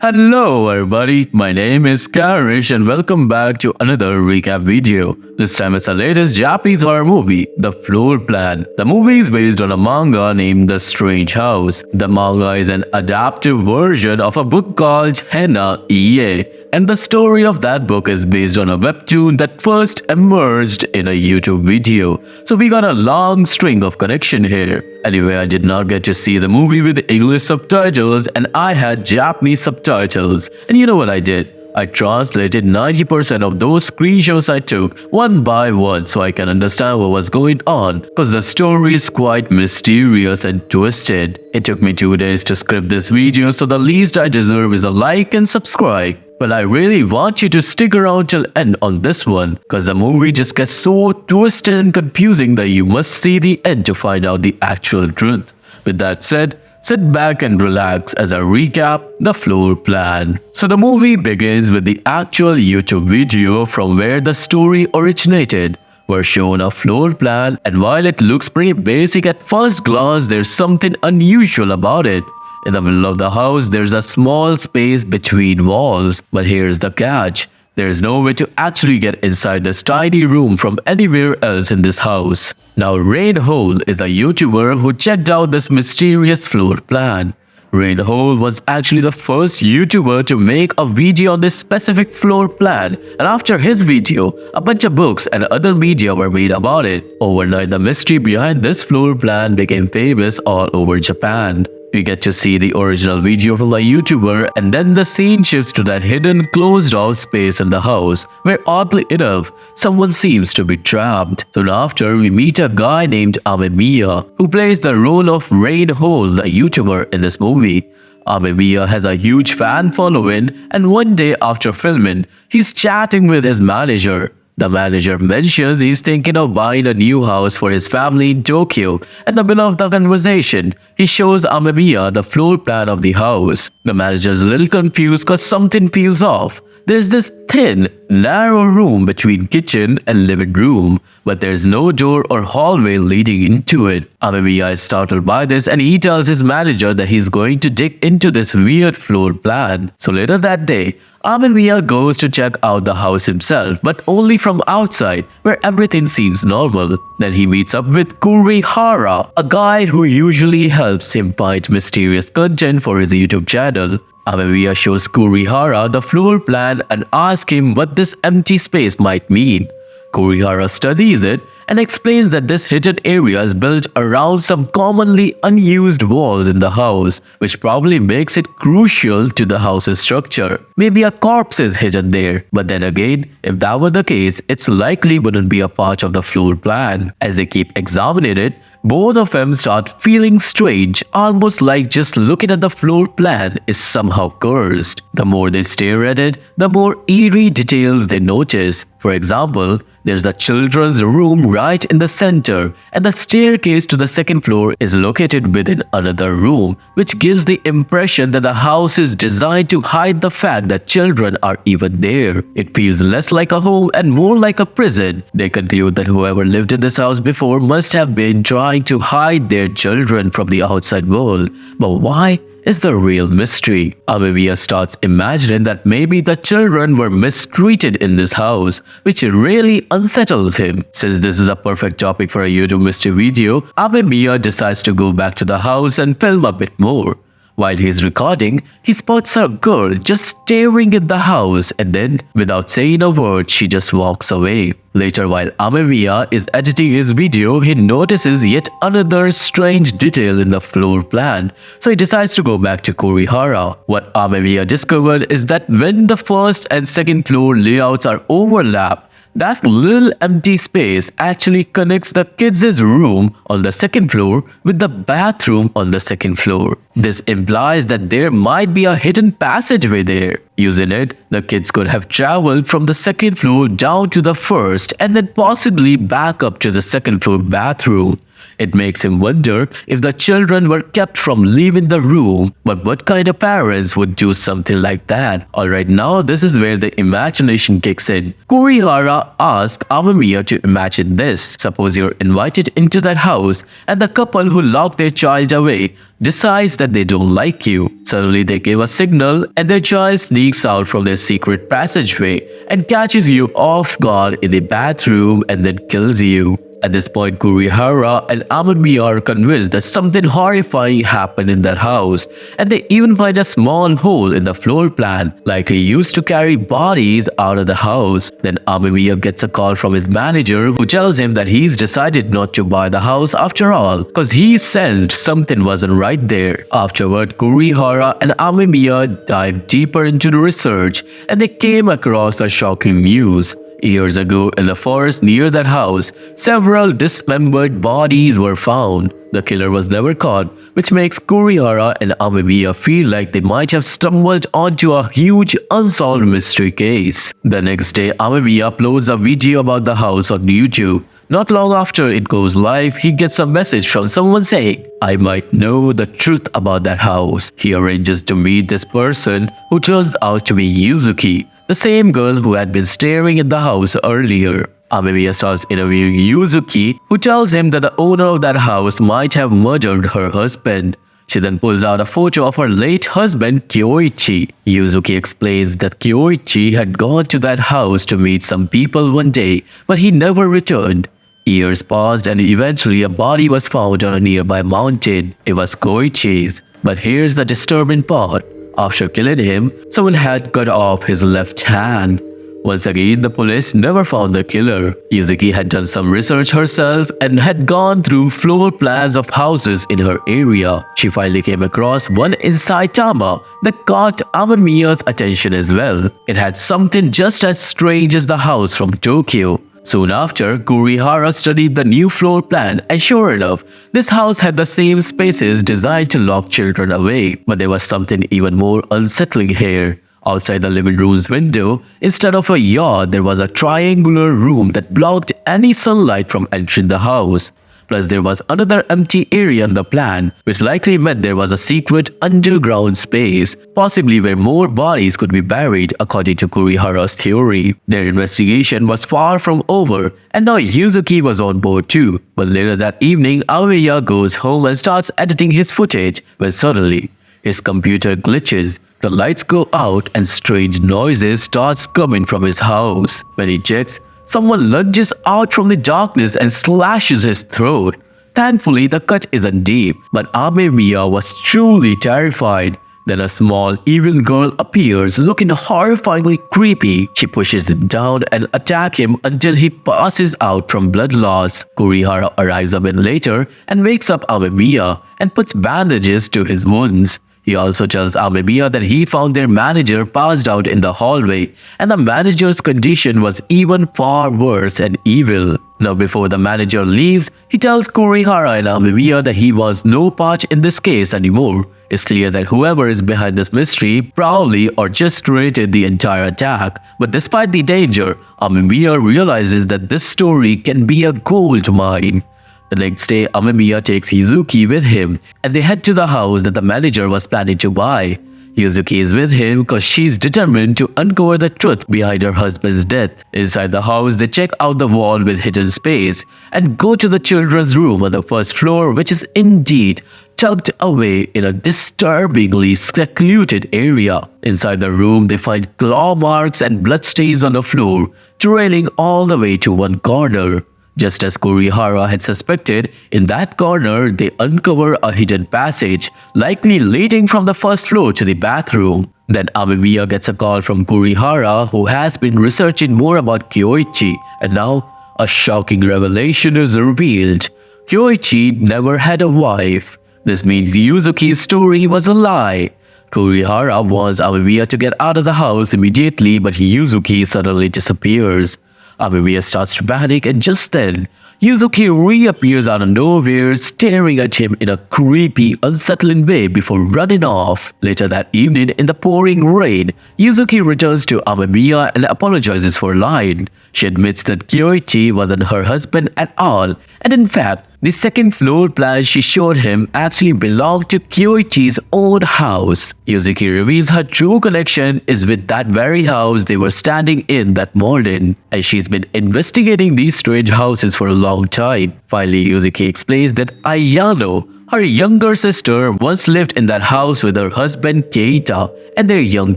Hello everybody, my name is Karryshh and welcome back to another recap video. This time it's the latest Japanese horror movie, The Floor Plan. The movie is based on a manga named The Strange House. The manga is an adaptive version of a book called Henna Ie, and the story of that book is based on a webtoon that first emerged in a YouTube video. So we got a long string of connection here. Anyway, I did not get to see the movie with English subtitles and I had Japanese subtitles. And you know what I did? I translated 90% of those screenshots I took one by one so I can understand what was going on, because the story is quite mysterious and twisted. It took me 2 days to script this video, so the least I deserve is a like and subscribe. But I really want you to stick around till end on this one, because the movie just gets so twisted and confusing that you must see the end to find out the actual truth. With that said, sit back and relax as I recap The Floor Plan. So the movie begins with the actual YouTube video from where the story originated. We're shown a floor plan, and while it looks pretty basic at first glance, there's something unusual about it. In the middle of the house, there's a small space between walls, but here's the catch. There's no way to actually get inside this tiny room from anywhere else in this house. Now, Rainhole is a YouTuber who checked out this mysterious floor plan. Rainhole was actually the first YouTuber to make a video on this specific floor plan, and after his video, a bunch of books and other media were made about it. Overnight, the mystery behind this floor plan became famous all over Japan. We get to see the original video from the YouTuber, and then the scene shifts to that hidden closed-off space in the house where, oddly enough, someone seems to be trapped. Soon after, we meet a guy named Amemiya who plays the role of Rainhole, the YouTuber in this movie. Amemiya has a huge fan following, and one day after filming, he's chatting with his manager. The manager mentions he's thinking of buying a new house for his family in Tokyo. In the middle of the conversation, he shows Amemiya the floor plan of the house. The manager's a little confused because something feels off. There's this thin, narrow room between kitchen and living room, but there's no door or hallway leading into it. Amemiya is startled by this and he tells his manager that he's going to dig into this weird floor plan. So later that day, Amemiya goes to check out the house himself, but only from outside, where everything seems normal. Then he meets up with Kurihara, a guy who usually helps him find mysterious content for his YouTube channel. Amemiya shows Kurihara the floor plan and asks him what this empty space might mean. Kurihara studies it and explains that this hidden area is built around some commonly unused walls in the house, which probably makes it crucial to the house's structure. Maybe a corpse is hidden there, but then again, if that were the case, it's likely wouldn't be a part of the floor plan. As they keep examining it, both of them start feeling strange, almost like just looking at the floor plan is somehow cursed. The more they stare at it, the more eerie details they notice. For example, there's the children's room right in the center, and the staircase to the second floor is located within another room, which gives the impression that the house is designed to hide the fact that children are even there. It feels less like a home and more like a prison. They conclude that whoever lived in this house before must have been trying to hide their children from the outside world. But why is the real mystery? Amemiya starts imagining that maybe the children were mistreated in this house, which really unsettles him. Since this is a perfect topic for a YouTube mystery video, Amemiya decides to go back to the house and film a bit more. While he's recording, he spots a girl just staring at the house, and then, without saying a word, she just walks away. Later, while Amemiya is editing his video, he notices yet another strange detail in the floor plan, so he decides to go back to Kurihara. What Amemiya discovered is that when the first and second floor layouts are overlapped, that little empty space actually connects the kids' room on the second floor with the bathroom on the second floor. This implies that there might be a hidden passageway there. Using it, the kids could have traveled from the second floor down to the first and then possibly back up to the second floor bathroom. It makes him wonder if the children were kept from leaving the room. But what kind of parents would do something like that? Alright, now this is where the imagination kicks in. Kurihara asks Amamiya to imagine this. Suppose you're invited into that house and the couple who locked their child away decides that they don't like you. Suddenly they give a signal and their child sneaks out from their secret passageway and catches you off guard in the bathroom and then kills you. At this point, Kurihara and Amamiya are convinced that something horrifying happened in that house, and they even find a small hole in the floor plan, likely used to carry bodies out of the house. Then Amamiya gets a call from his manager who tells him that he's decided not to buy the house after all, because he sensed something wasn't right there. Afterward, Kurihara and Amamiya dive deeper into the research, and they came across a shocking news. Years ago, in the forest near that house, several dismembered bodies were found. The killer was never caught, which makes Kurihara and Amamiya feel like they might have stumbled onto a huge unsolved mystery case. The next day, Amamiya uploads a video about the house on YouTube. Not long after it goes live, he gets a message from someone saying, "I might know the truth about that house." He arranges to meet this person, who turns out to be Yuzuki, the same girl who had been staring at the house earlier. Amamiya starts interviewing Yuzuki, who tells him that the owner of that house might have murdered her husband. She then pulls out a photo of her late husband, Kyoichi. Yuzuki explains that Kyoichi had gone to that house to meet some people one day, but he never returned. Years passed and eventually a body was found on a nearby mountain. It was Koichi's. But here's the disturbing part. After killing him, someone had cut off his left hand. Once again, the police never found the killer. Yuzuki had done some research herself and had gone through floor plans of houses in her area. She finally came across one in Saitama that caught Amamiya's attention as well. It had something just as strange as the house from Tokyo. Soon after, Kurihara studied the new floor plan, and sure enough, this house had the same spaces designed to lock children away. But there was something even more unsettling here. Outside the living room's window, instead of a yard, there was a triangular room that blocked any sunlight from entering the house. Plus, there was another empty area in the plan, which likely meant there was a secret underground space, possibly where more bodies could be buried, according to Kurihara's theory. Their investigation was far from over, and now Yuzuki was on board too. But later that evening, Aoya goes home and starts editing his footage, when suddenly, his computer glitches. The lights go out and strange noises starts coming from his house. When he checks, someone lunges out from the darkness and slashes his throat. Thankfully, the cut isn't deep, but Amamiya was truly terrified. Then a small, evil girl appears, looking horrifyingly creepy. She pushes him down and attacks him until he passes out from blood loss. Kurihara arrives a bit later and wakes up Amamiya and puts bandages to his wounds. He also tells Amamiya that he found their manager passed out in the hallway, and the manager's condition was even far worse and evil. Now, before the manager leaves, he tells Kurihara and Amamiya that he wants no part in this case anymore. It's clear that whoever is behind this mystery probably orchestrated the entire attack. But despite the danger, Amamiya realizes that this story can be a gold mine. The next day, Amamiya takes Yuzuki with him, and they head to the house that the manager was planning to buy. Yuzuki is with him because she's determined to uncover the truth behind her husband's death. Inside the house, they check out the wall with hidden space and go to the children's room on the first floor, which is indeed tucked away in a disturbingly secluded area. Inside the room, they find claw marks and bloodstains on the floor, trailing all the way to one corner. Just as Kurihara had suspected, in that corner they uncover a hidden passage, likely leading from the first floor to the bathroom. Then Amamiya gets a call from Kurihara, who has been researching more about Kyoichi, and now a shocking revelation is revealed. Kyoichi never had a wife. This means Yuzuki's story was a lie. Kurihara wants Amamiya to get out of the house immediately, but Yuzuki suddenly disappears. Amamiya starts to panic, and just then, Yuzuki reappears out of nowhere, staring at him in a creepy, unsettling way before running off. Later that evening, in the pouring rain, Yuzuki returns to Amamiya and apologizes for lying. She admits that Kyoichi wasn't her husband at all, and in fact, The second floor plan she showed him actually belonged to Kyoichi's own house. Yuzuki reveals her true connection is with that very house they were standing in that morning, and she's been investigating these strange houses for a long time. Finally, Yuzuki explains that Ayano, her younger sister, once lived in that house with her husband Keita and their young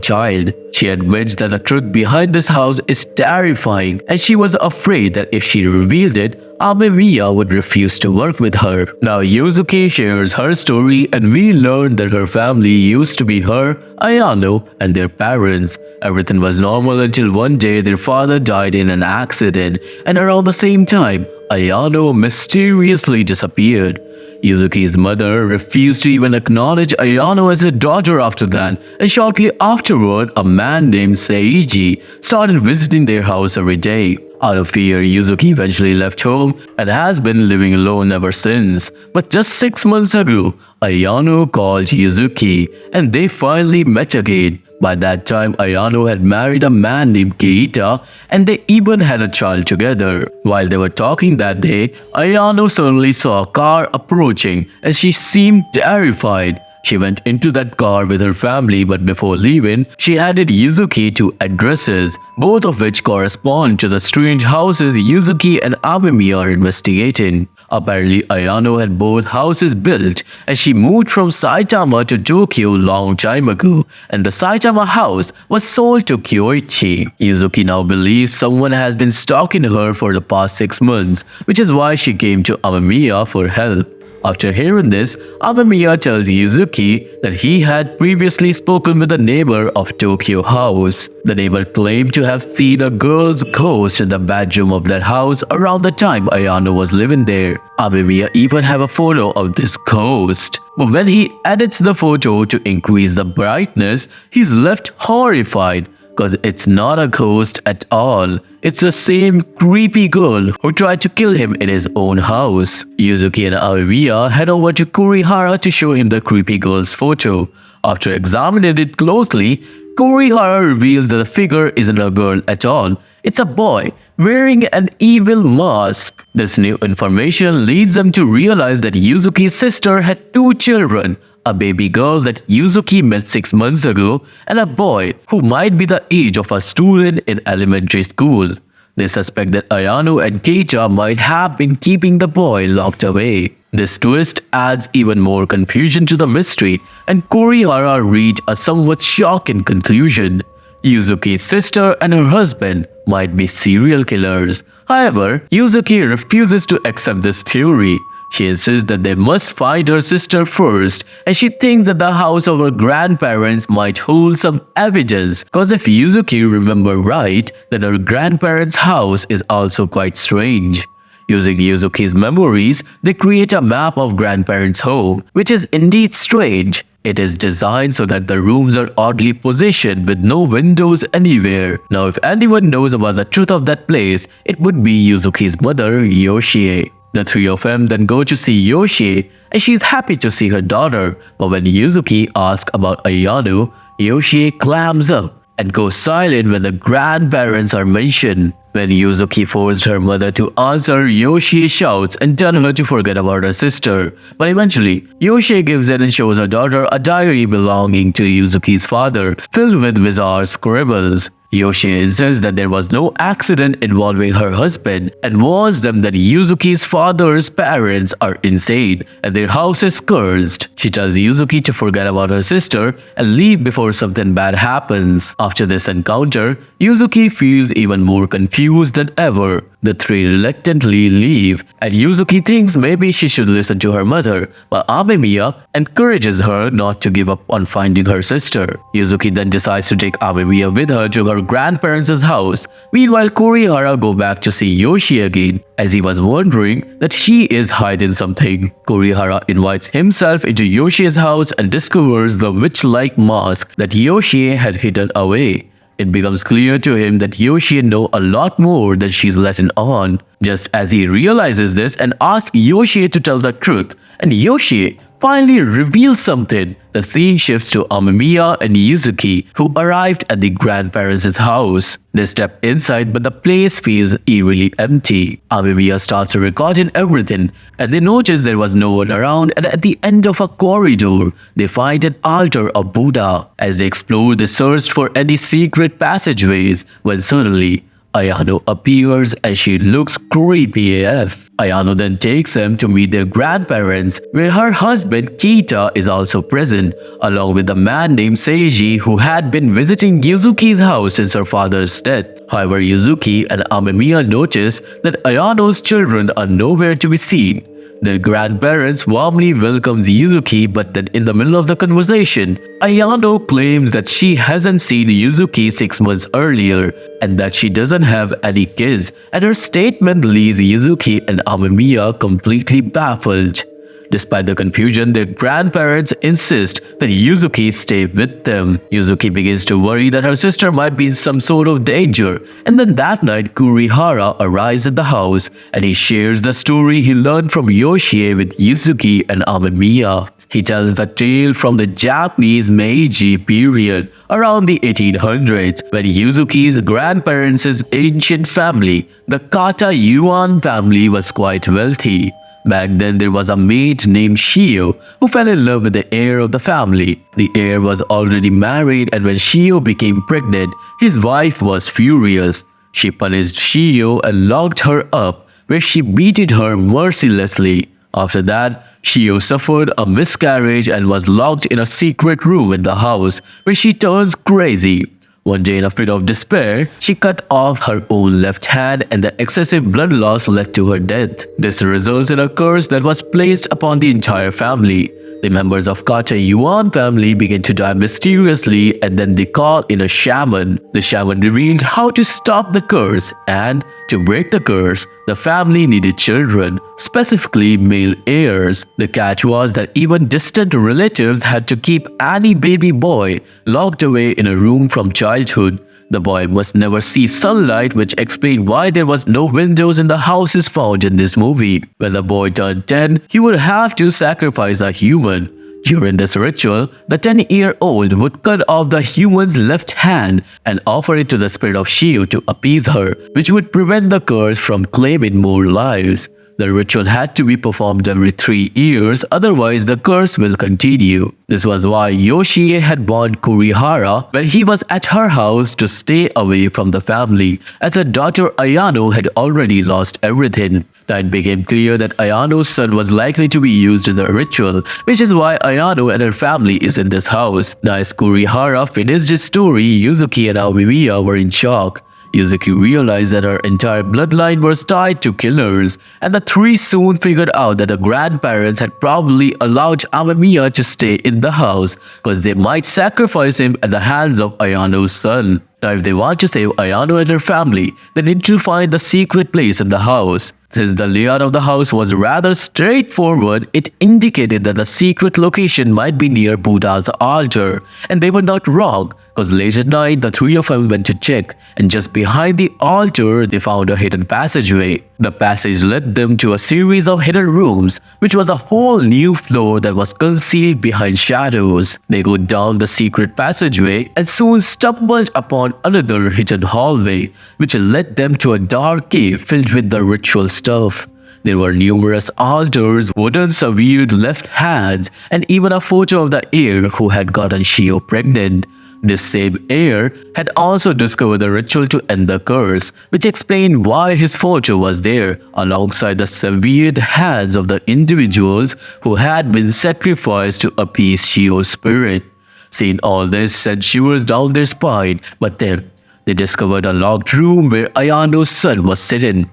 child. She admits that the truth behind this house is terrifying, and she was afraid that if she revealed it, Amemiya would refuse to work with her. Now Yuzuki shares her story, and we learn that her family used to be her, Ayano, and their parents. Everything was normal until one day their father died in an accident, and around the same time, Ayano mysteriously disappeared. Yuzuki's mother refused to even acknowledge Ayano as her daughter after that, and shortly afterward, a man named Seiji started visiting their house every day. Out of fear, Yuzuki eventually left home and has been living alone ever since. But just 6 months ago, Ayano called Yuzuki, and they finally met again. By that time, Ayano had married a man named Keita, and they even had a child together. While they were talking that day, Ayano suddenly saw a car approaching, and she seemed terrified. She went into that car with her family, but before leaving, she handed Yuzuki two addresses, both of which correspond to the strange houses Yuzuki and Amemiya are investigating. Apparently, Ayano had both houses built, and she moved from Saitama to Tokyo long time ago, and the Saitama house was sold to Kyoichi. Yuzuki now believes someone has been stalking her for the past 6 months, which is why she came to Amemiya for help. After hearing this, Amemiya tells Yuzuki that he had previously spoken with a neighbor of Tokyo house. The neighbor claimed to have seen a girl's ghost in the bedroom of that house around the time Ayano was living there. Amemiya even have a photo of this ghost. But when he edits the photo to increase the brightness, he's left horrified, because it's not a ghost at all. It's the same creepy girl who tried to kill him in his own house. Yuzuki and Amemiya head over to Kurihara to show him the creepy girl's photo. After examining it closely, Kurihara reveals that the figure isn't a girl at all. It's a boy wearing an evil mask. This new information leads them to realize that Yuzuki's sister had 2 children, a baby girl that Yuzuki met 6 months ago, and a boy who might be the age of a student in elementary school. They suspect that Ayano and Keita might have been keeping the boy locked away. This twist adds even more confusion to the mystery, and Kurihara reached a somewhat shocking conclusion. Yuzuki's sister and her husband might be serial killers. However, Yuzuki refuses to accept this theory. She insists that they must find her sister first, and she thinks that the house of her grandparents might hold some evidence, because if Yuzuki remembers right, then her grandparents' house is also quite strange. Using Yuzuki's memories, they create a map of grandparents' home, which is indeed strange. It is designed so that the rooms are oddly positioned with no windows anywhere. Now, if anyone knows about the truth of that place, it would be Yuzuki's mother, Yoshie. The 3 of them then go to see Yoshie, and she is happy to see her daughter. But when Yuzuki asks about Ayano, Yoshie clams up and goes silent when the grandparents are mentioned. When Yuzuki forced her mother to answer, Yoshie shouts and tells her to forget about her sister. But eventually, Yoshie gives in and shows her daughter a diary belonging to Yuzuki's father, filled with bizarre scribbles. Yoshie insists that there was no accident involving her husband and warns them that Yuzuki's father's parents are insane and their house is cursed. She tells Yuzuki to forget about her sister and leave before something bad happens. After this encounter, Yuzuki feels even more confused than ever. The 3 reluctantly leave, and Yuzuki thinks maybe she should listen to her mother, but Amemiya encourages her not to give up on finding her sister. Yuzuki then decides to take Amemiya with her to her grandparents' house. Meanwhile, Kurihara goes back to see Yoshie again, as he was wondering that she is hiding something. Kurihara invites himself into Yoshie's house and discovers the witch-like mask that Yoshie had hidden away. It becomes clear to him that Yoshie knows a lot more than she's letting on. Just as he realizes this and asks Yoshie to tell the truth, and Yoshie finally reveals something. The scene shifts to Amemiya and Yuzuki, who arrived at the grandparents' house. They step inside, but the place feels eerily empty. Amemiya starts recording everything, and they notice there was no one around, and at the end of a corridor, they find an altar of Buddha. As they explore, they search for any secret passageways, when suddenly, Ayano appears and she looks creepy AF. Ayano then takes them to meet their grandparents, where her husband Kita is also present, along with a man named Seiji who had been visiting Yuzuki's house since her father's death. However, Yuzuki and Amemiya notice that Ayano's children are nowhere to be seen. Their grandparents warmly welcomes Yuzuki, but then in the middle of the conversation, Ayano claims that she hasn't seen Yuzuki 6 months earlier and that she doesn't have any kids, and her statement leaves Yuzuki and Amemiya completely baffled. Despite the confusion, their grandparents insist that Yuzuki stay with them. Yuzuki begins to worry that her sister might be in some sort of danger, and then that night Kurihara arrives at the house and he shares the story he learned from Yoshie with Yuzuki and Amemiya. He tells the tale from the Japanese Meiji period around the 1800s, when Yuzuki's grandparents' ancient family, the Kata Yuan family, was quite wealthy. Back then, there was a maid named Shio who fell in love with the heir of the family. The heir was already married, and when Shio became pregnant, his wife was furious. She punished Shio and locked her up, where she beated her mercilessly. After that, Shio suffered a miscarriage and was locked in a secret room in the house, where she turns crazy. One day, in a fit of despair, she cut off her own left hand, and the excessive blood loss led to her death. This results in a curse that was placed upon the entire family. The members of Kata Yuan family begin to die mysteriously, and then they call in a shaman. The shaman revealed how to stop the curse, and to break the curse, the family needed children, specifically male heirs. The catch was that even distant relatives had to keep any baby boy locked away in a room from childhood. The boy must never see sunlight, which explained why there was no windows in the houses found in this movie. When the boy turned 10, he would have to sacrifice a human. During this ritual, the 10-year-old would cut off the human's left hand and offer it to the spirit of Shio to appease her, which would prevent the curse from claiming more lives. The ritual had to be performed every 3 years, otherwise the curse will continue. This was why Yoshie had warned Kurihara when he was at her house to stay away from the family, as her daughter Ayano had already lost everything. Now it became clear that Ayano's son was likely to be used in the ritual, which is why Ayano and her family is in this house. Now as Kurihara finished his story, Yuzuki and Amemiya were in shock. Yuzuki realized that her entire bloodline was tied to killers, and the three soon figured out that the grandparents had probably allowed Amemiya to stay in the house because they might sacrifice him at the hands of Ayano's son. Now if they want to save Ayano and her family, they need to find the secret place in the house. Since the layout of the house was rather straightforward, it indicated that the secret location might be near Buddha's altar, and they were not wrong, because late at night the three of them went to check, and just behind the altar they found a hidden passageway. The passage led them to a series of hidden rooms, which was a whole new floor that was concealed behind shadows. They go down the secret passageway and soon stumbled upon another hidden hallway, which led them to a dark cave filled with the ritual stuff. There were numerous altars, wooden severed left hands, and even a photo of the heir who had gotten Shio pregnant. This same heir had also discovered the ritual to end the curse, which explained why his photo was there, alongside the severed hands of the individuals who had been sacrificed to appease Shio's spirit. Seeing all this sent shivers down their spine, but then they discovered a locked room where Ayano's son was sitting.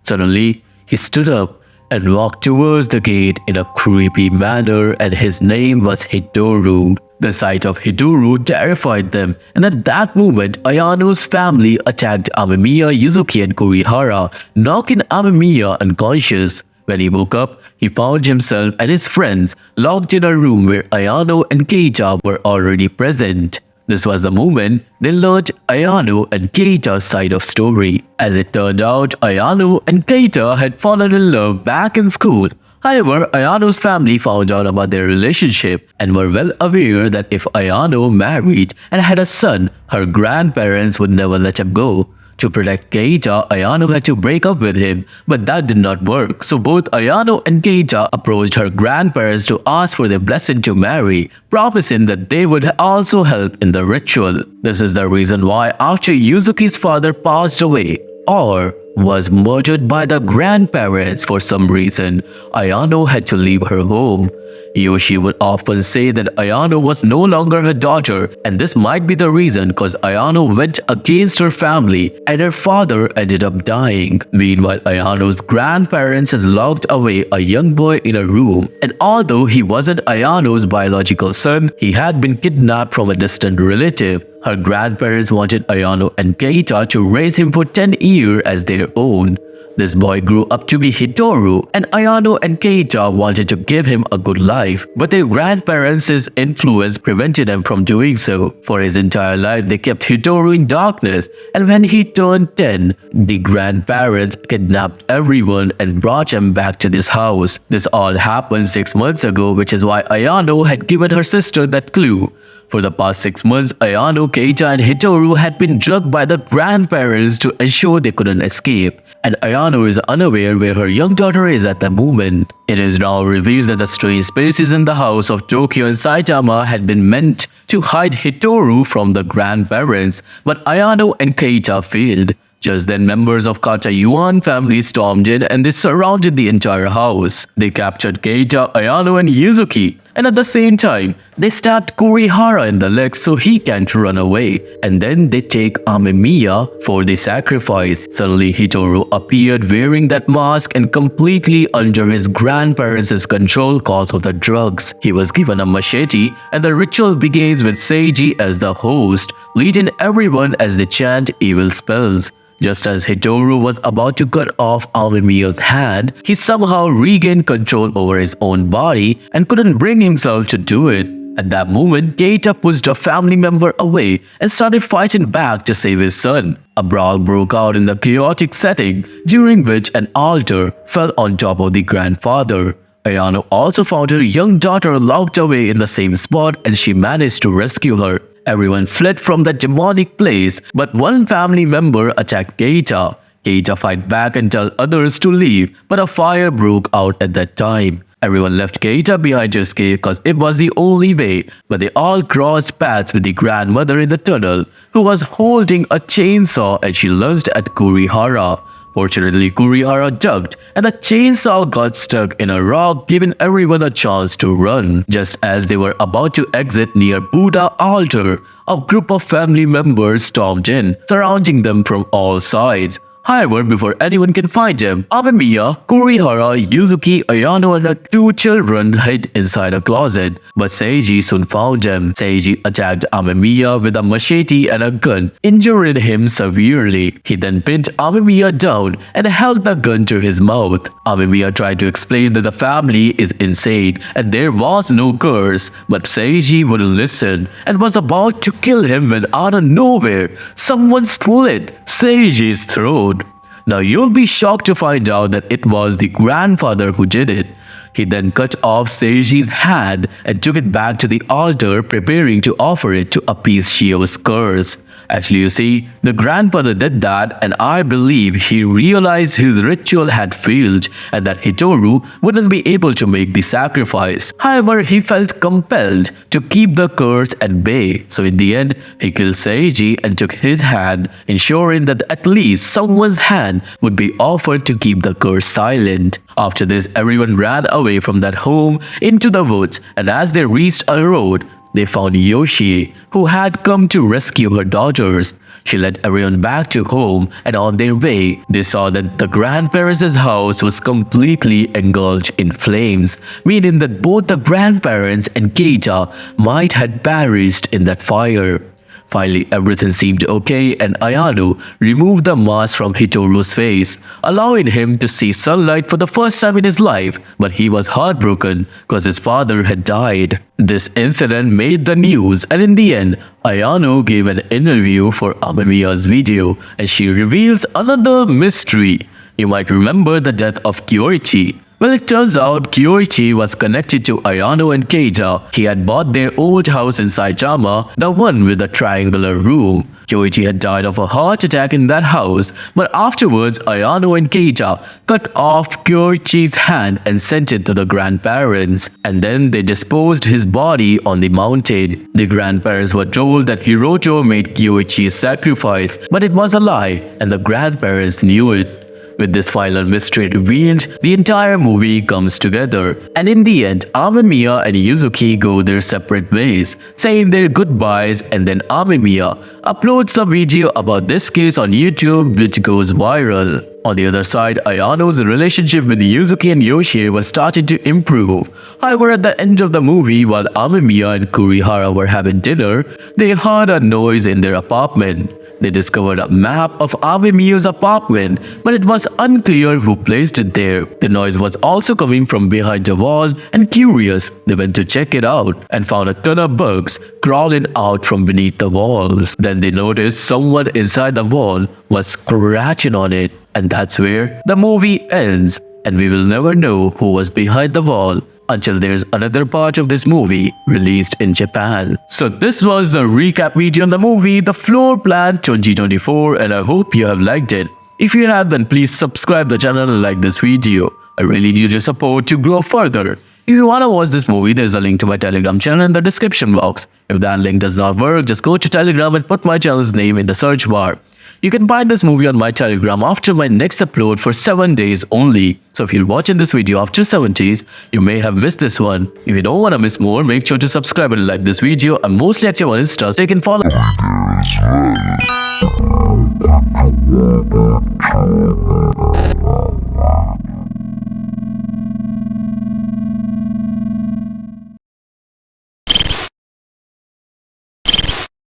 Suddenly, he stood up and walked towards the gate in a creepy manner, and his name was Hitoru. The sight of Hitoru terrified them, and at that moment, Ayano's family attacked Amemiya, Yuzuki, and Kurihara, knocking Amemiya unconscious. When he woke up, he found himself and his friends locked in a room where Ayano and Keita were already present. This was the moment they learned Ayano and Keita's side of story. As it turned out, Ayano and Keita had fallen in love back in school. However, Ayano's family found out about their relationship and were well aware that if Ayano married and had a son, her grandparents would never let him go. To protect Keita, Ayano had to break up with him, but that did not work. So both Ayano and Keita approached her grandparents to ask for their blessing to marry, promising that they would also help in the ritual. This is the reason why after Yuzuki's father passed away, or was murdered by the grandparents for some reason, Ayano had to leave her home. Yoshi would often say that Ayano was no longer her daughter, and this might be the reason because Ayano went against her family and her father ended up dying. Meanwhile, Ayano's grandparents has locked away a young boy in a room, and although he wasn't Ayano's biological son, he had been kidnapped from a distant relative. Her grandparents wanted Ayano and Keita to raise him for 10 years as their own. This boy grew up to be Hitoru, and Ayano and Keita wanted to give him a good life, but their grandparents' influence prevented them from doing so. For his entire life, they kept Hitoru in darkness, and when he turned 10, the grandparents kidnapped everyone and brought him back to this house. This all happened 6 months ago, which is why Ayano had given her sister that clue. For the past 6 months, Ayano, Keita and Hitoru had been drugged by the grandparents to ensure they couldn't escape, and Ayano is unaware where her young daughter is at the moment. It is now revealed that the strange spaces in the house of Tokyo and Saitama had been meant to hide Hitoru from the grandparents, but Ayano and Keita failed. Just then, members of Kata Yuan family stormed in and they surrounded the entire house. They captured Keita, Ayano and Yuzuki, and at the same time, they stabbed Kurihara in the leg so he can't run away. And then they take Amemiya for the sacrifice. Suddenly, Hitoru appeared wearing that mask and completely under his grandparents' control cause of the drugs. He was given a machete and the ritual begins with Seiji as the host, leading everyone as they chant evil spells. Just as Hitoru was about to cut off Amemiya's hand, he somehow regained control over his own body and couldn't bring himself to do it. At that moment, Keita pushed a family member away and started fighting back to save his son. A brawl broke out in the chaotic setting, during which an altar fell on top of the grandfather. Ayano also found her young daughter locked away in the same spot and she managed to rescue her. Everyone fled from that demonic place, but one family member attacked Keita. Keita fight back and tell others to leave, but a fire broke out at that time. Everyone left Keita behind to escape because it was the only way, but they all crossed paths with the grandmother in the tunnel, who was holding a chainsaw and she lunged at Kurihara. Fortunately, Kurihara ducked and the chainsaw got stuck in a rock, giving everyone a chance to run. Just as they were about to exit near Buddha altar, a group of family members stormed in, surrounding them from all sides. However, before anyone can find them, Amemiya, Kurihara, Yuzuki, Ayano and her 2 children hid inside a closet. But Seiji soon found them. Seiji attacked Amemiya with a machete and a gun, injuring him severely. He then pinned Amemiya down and held the gun to his mouth. Amemiya tried to explain that the family is insane and there was no curse, but Seiji wouldn't listen and was about to kill him when out of nowhere, someone slit Seiji's throat. Now you'll be shocked to find out that it was the grandfather who did it. He then cut off Seiji's hand and took it back to the altar, preparing to offer it to appease Shio's curse. Actually, you see, the grandfather did that and I believe he realized his ritual had failed and that Hitoru wouldn't be able to make the sacrifice. However, he felt compelled to keep the curse at bay. So in the end, he killed Seiji and took his hand, ensuring that at least someone's hand would be offered to keep the curse silent. After this, everyone ran away from that home into the woods, and as they reached a road, they found Yoshi, who had come to rescue her daughters. She led everyone back to home, and on their way, they saw that the grandparents' house was completely engulfed in flames, meaning that both the grandparents and Keita might have perished in that fire. Finally, everything seemed okay and Ayano removed the mask from Hitoru's face, allowing him to see sunlight for the first time in his life, but he was heartbroken because his father had died. This incident made the news and in the end, Ayano gave an interview for Amemiya's video and she reveals another mystery. You might remember the death of Kyoichi. Well, it turns out Kyoichi was connected to Ayano and Keita. He had bought their old house in Saitama, the one with the triangular room. Kyoichi had died of a heart attack in that house, but afterwards Ayano and Keita cut off Kyoichi's hand and sent it to the grandparents, and then they disposed his body on the mountain. The grandparents were told that Hiroto made Kyoichi's sacrifice, but it was a lie, and the grandparents knew it. With this final mystery revealed, the entire movie comes together. And in the end, Amemiya and Yuzuki go their separate ways, saying their goodbyes, and then Amemiya uploads a video about this case on YouTube which goes viral. On the other side, Ayano's relationship with Yuzuki and Yoshie was starting to improve. However, at the end of the movie, while Amemiya and Kurihara were having dinner, they heard a noise in their apartment. They discovered a map of Amemiya's apartment, but it was unclear who placed it there. The noise was also coming from behind the wall, and curious, they went to check it out and found a ton of bugs crawling out from beneath the walls. Then they noticed someone inside the wall was scratching on it, and that's where the movie ends, and we will never know who was behind the wall until there's another part of this movie released in Japan. So this was the recap video on the movie The Floor Plan 2024, and I hope you have liked it. If you have, then please subscribe the channel and like this video. I really need your support to grow further. If you wanna watch this movie, there's a link to my Telegram channel in the description box. If that link does not work, just go to Telegram and put my channel's name in the search bar. You can find this movie on my Telegram after my next upload for 7 days only. So if you're watching this video after 7 days, you may have missed this one. If you don't want to miss more, make sure to subscribe and like this video. I'm mostly active on Insta, so you can follow.